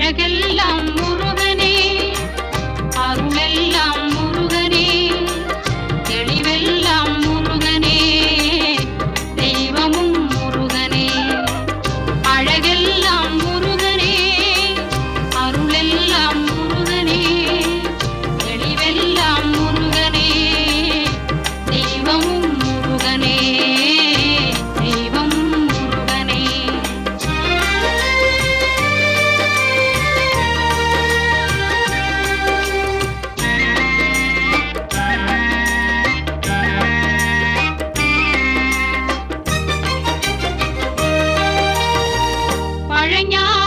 அழகெல்லாம் முருகனே, அருளெல்லாம் முருகனே, தெளிவெல்லாம் முருகனே, தெய்வமும் முருகனே. அழகெல்லாம் முருகனே, அருளெல்லாம் முருகனே, தெளிவெல்லாம் முருகனே, தெய்வமும் முருகனே, தெய்வமும் முருகனே. பழஞான